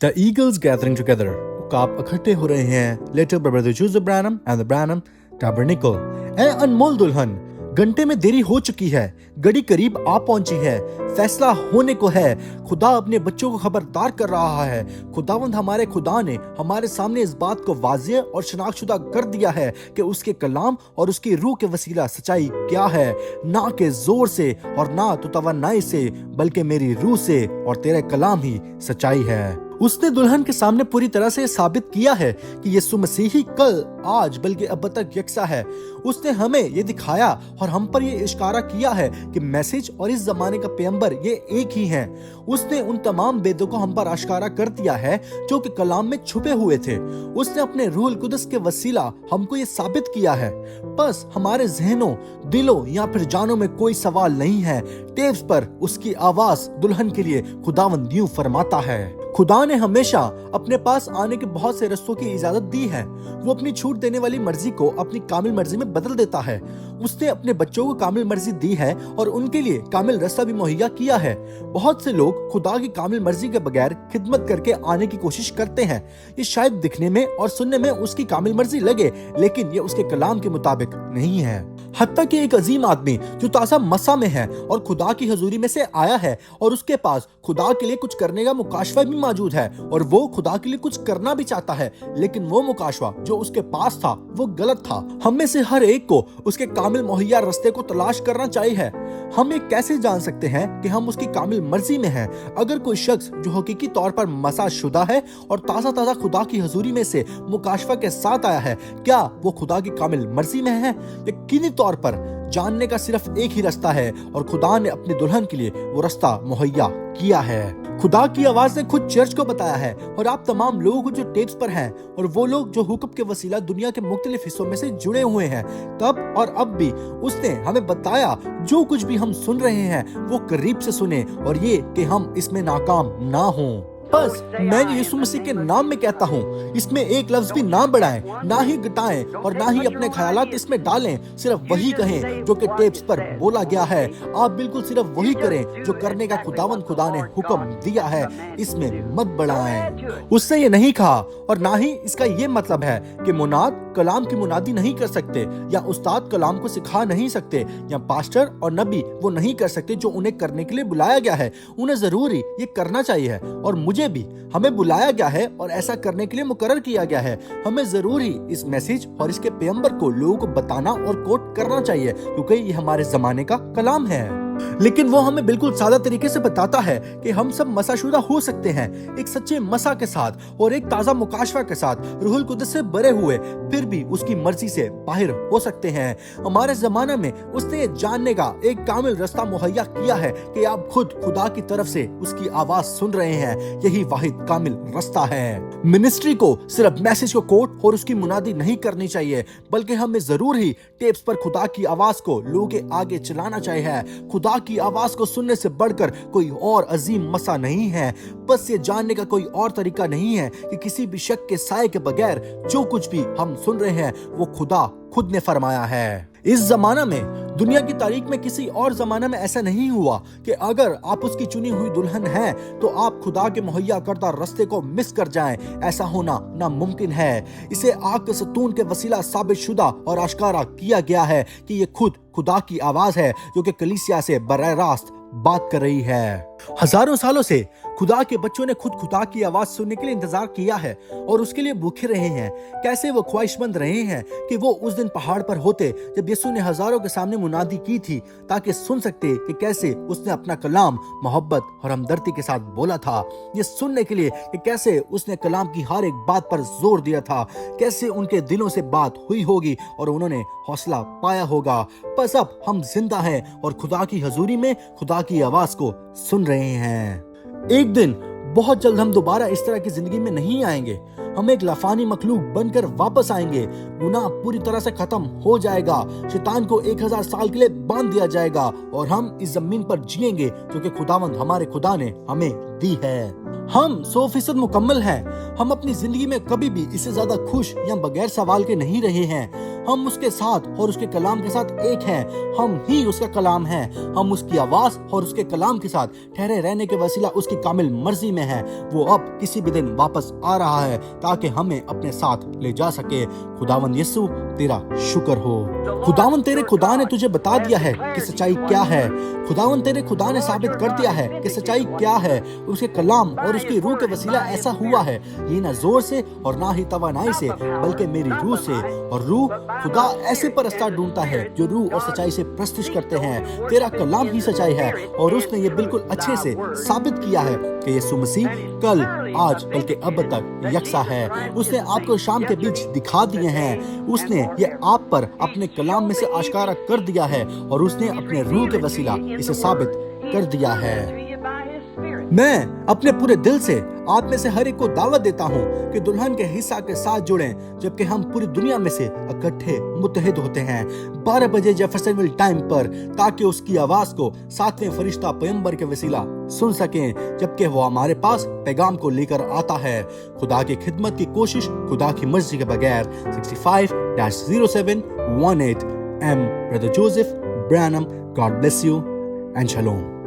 The eagles gathering together. उकाब इकट्ठे हो रहे हैं. Later by brother Joseph Branham and the Branham Tabernacle. ऐ अनमोल दुल्हन, घंटे में देरी हो चुकी है, घड़ी करीब आ पहुंची है, फैसला होने को है. खुदा अपने बच्चों को खबरदार कर रहा है. खुदावंद हमारे खुदा ने हमारे सामने इस बात को वाज़ेह और शनाख्तशुदा कर दिया है कि उसके कलाम और उसकी रूह के वसीला सच्चाई क्या है. ना के जोर से और ना तो तवन्नाई से, बल्कि मेरी रूह से और तेरे कलाम ही सच्चाई है. उसने दुल्हन के सामने पूरी तरह से साबित किया है कि यीशु मसीह ही कल, आज बल्कि अब तक यकसा है. उसने हमें ये दिखाया और हम पर ये इशारा किया है कि मैसेज और इस जमाने का पैगंबर ये एक ही हैं. उसने उन तमाम वेदों को हम पर आश्कारा कर दिया है जो कि कलाम में छुपे हुए थे. उसने अपने रूहुल कुदस के वसीला हमको ये साबित किया है. बस हमारे जहनों, दिलों या फिर जानों में कोई सवाल नहीं है. टेप्स पर उसकी आवाज दुल्हन के लिए खुदावंद यूं फरमाता है. खुदा ने हमेशा अपने पास आने के बहुत से रस्तों की इजाजत दी है. वो अपनी छूट देने वाली मर्जी को अपनी कामिल मर्जी में बदल देता है. उसने अपने बच्चों को कामिल मर्जी दी है और उनके लिए कामिल रास्ता भी मुहैया किया है. बहुत से लोग खुदा की कामिल मर्जी के बगैर खिदमत करके आने की कोशिश करते हैं. ये शायद दिखने में और सुनने में उसकी कामिल मर्जी लगे, लेकिन ये उसके कलाम के मुताबिक नहीं है. हत्ता कि एक अजीम आदमी जो ताज़ा मसा में है और खुदा की हजूरी में से आया है और उसके पास खुदा के लिए कुछ करने का मुकाशवा भी मौजूद है और वो खुदा के लिए कुछ करना भी चाहता है, लेकिन वो मुकाशवा जो उसके पास था वो गलत था. हम में से हर एक को उसके कामिल मुहैया रास्ते को तलाश करना चाहिए. हम ये कैसे जान सकते हैं कि हम उसकी कामिल मर्जी में हैं? अगर कोई शख्स जो हकीकी तौर पर मसा शुदा है और ताज़ा ताज़ा खुदा की हजूरी में से मुकाशवा के साथ आया है, क्या वो खुदा की कामिल मर्जी में है? यकीनी तौर पर जानने का सिर्फ एक ही रास्ता है और खुदा ने अपनी दुल्हन के लिए वो रास्ता मुहैया किया है. खुदा की आवाज ने खुद चर्च को बताया है और आप तमाम लोगों को जो टेप्स पर हैं और वो लोग जो हुक्म के वसीला दुनिया के मुख्तलिफ हिस्सों में से जुड़े हुए हैं, तब और अब भी उसने हमें बताया जो कुछ भी हम सुन रहे हैं वो करीब से सुने और ये कि हम इसमें नाकाम ना हों. बस मैं यीशु मसीह के नाम में कहता हूँ, इसमें एक लफ्ज भी ना बढ़ाएं, ना ही घटाएं और ना ही अपने ख्यालात इसमें डालें. सिर्फ वही कहें जो कि टेप्स पर बोला गया है. आप बिल्कुल सिर्फ वही करें जो करने का खुदा ने हुक्म दिया है. इसमें मत बढ़ाएं. उसने ये नहीं कहा और ना ही इसका ये मतलब है कि मुनाद कलाम की मुनादी नहीं कर सकते या उस्ताद कलाम को सिखा नहीं सकते या पास्टर और नबी वो नहीं कर सकते जो उन्हें करने के लिए बुलाया गया है. उन्हें जरूरी ये करना चाहिए और मुझे भी हमें बुलाया गया है और ऐसा करने के लिए मुकर्रर किया गया है. हमें जरूरी इस मैसेज और इसके पैगंबर को लोगों को बताना और कोट करना चाहिए क्योंकि ये हमारे जमाने का कलाम है. लेकिन वो हमें बिल्कुल सादा तरीके से बताता है कि हम सब मसाशुदा हो सकते हैं एक सच्चे मसा के साथ और एक ताज़ा मुकाशवा के साथ रूहुल कुदस से भरे हुए, फिर भी उसकी मर्जी से बाहर हो सकते हैं. हमारे जमाने में उसने ये जानने का एक कामिल रास्ता मुहैया किया है कि आप खुद खुदा की तरफ से उसकी आवाज सुन रहे हैं. यही वाहिद कामिल रास्ता है. मिनिस्ट्री को सिर्फ मैसेज को कोट और उसकी मुनादी नहीं करनी चाहिए, बल्कि हमें जरूर ही टेप्स पर खुदा की आवाज को लोगों के आगे चलाना चाहिए. खुदा की आवाज को सुनने से बढ़कर कोई और अजीम मसा नहीं है. बस ये जानने का कोई और तरीका नहीं है कि किसी भी शक के साए के बगैर जो कुछ भी हम सुन रहे हैं वो खुदा खुद ने फरमाया है. इस जमाना में, दुनिया की तारीख में किसी और जमाना में ऐसा नहीं हुआ कि अगर आप उसकी चुनी हुई दुल्हन हैं तो आप खुदा के मुहैया करदा रास्ते को मिस कर जाएं. ऐसा होना नामुमकिन है. इसे आग के सतून के वसीला साबित शुदा और आश्कारा किया गया है कि ये खुद खुदा की आवाज है जो कि कलीसिया से बराह रास्त बात कर रही है. हजारों सालों से खुदा के बच्चों ने खुद खुदा की आवाज सुनने के लिए इंतजार किया है और उसके लिए भूखे रहे हैं. कैसे वो ख्वाहिशमंद रहे हैं कि वो उस दिन पहाड़ पर होते जब यीशु ने हजारों के सामने मुनादी की थी ताकि सुन सकते कि कैसे उसने अपना कलाम मोहब्बत और हमदर्दी के साथ बोला था. ये सुनने के लिए कि कैसे उसने कलाम की हर एक बात पर जोर दिया था, कैसे उनके दिलों से बात हुई होगी और उन्होंने हौसला पाया होगा. बस अब हम जिंदा हैं और खुदा की हजूरी में खुदा की आवाज को सुन रहे हैं. एक दिन बहुत जल्द हम दोबारा इस तरह की जिंदगी में नहीं आएंगे. हम एक लाफानी मखलूक बनकर वापस आएंगे। गुनाह पूरी तरह से खत्म हो जाएगा, शैतान को 1000 साल के लिए बांध दिया जाएगा और हम इस जमीन पर जिएंगे जो कि खुदावंद हमारे खुदा ने हमें दी है। हम 100% मुकम्मल हैं। हम अपनी जिंदगी में कभी भी इससे ज्यादा खुश या बगैर सवाल के नहीं रहे हैं। हम उसके साथ और उसके कलाम के साथ एक हैं। हम ही उसका कलाम हैं। हम उसकी आवाज और उसके कलाम के साथ ठहरे रहने के वसीला उसकी कामिल मर्जी में हैं। वो अब किसी भी दिन वापस आ रहा है ताकि हमें अपने साथ ले जा सके। खुदावंद यीशु तेरा शुक्र हो। खुदावंद तेरे खुदा ने तुझे बता दिया है कि सच्चाई क्या है। खुदावंद तेरे खुदा ने साबित कर दिया है कि सच्चाई क्या है। उसके कलाम और उसकी रूह के वसीला ऐसा हुआ है। ये ना जोर से और ना ही तवानाई से बल्कि मेरी रूह से। और रूह खुदा ऐसे परस्तार ढूंढता है जो रूह और सच्चाई से प्रस्तुत करते हैं। तेरा कलाम ही सच्चाई है और उसने ये बिल्कुल अच्छे से साबित किया है कि यीशु मसीह कल, आज, बल्कि अब तक यकसा है। उसने आपको शाम के बीच दिखा दिए हैं। उसने ये आप पर अपने कलाम में से आश्कारा कर दिया है और उसने अपने रूह के वसीला इसे साबित कर दिया है। मैं अपने पूरे दिल से आप में से हर एक को दावत देता हूँ कि दुल्हन के हिस्सा के साथ जुड़ें जबकि हम पूरी दुनिया में से इकट्ठे मुत्तहिद होते हैं 12 बजे जेफरसनविल टाइम पर, ताकि उसकी आवाज को 7वें फरिश्ता पैगंबर के वसीला सुन सकें जबकि वो हमारे पास पैगाम को लेकर आता है। खुदा की खिदमत की कोशिश खुदा की मर्जी के बगैर। 65-0718 M. Brother Joseph Branham. God bless you and shalom.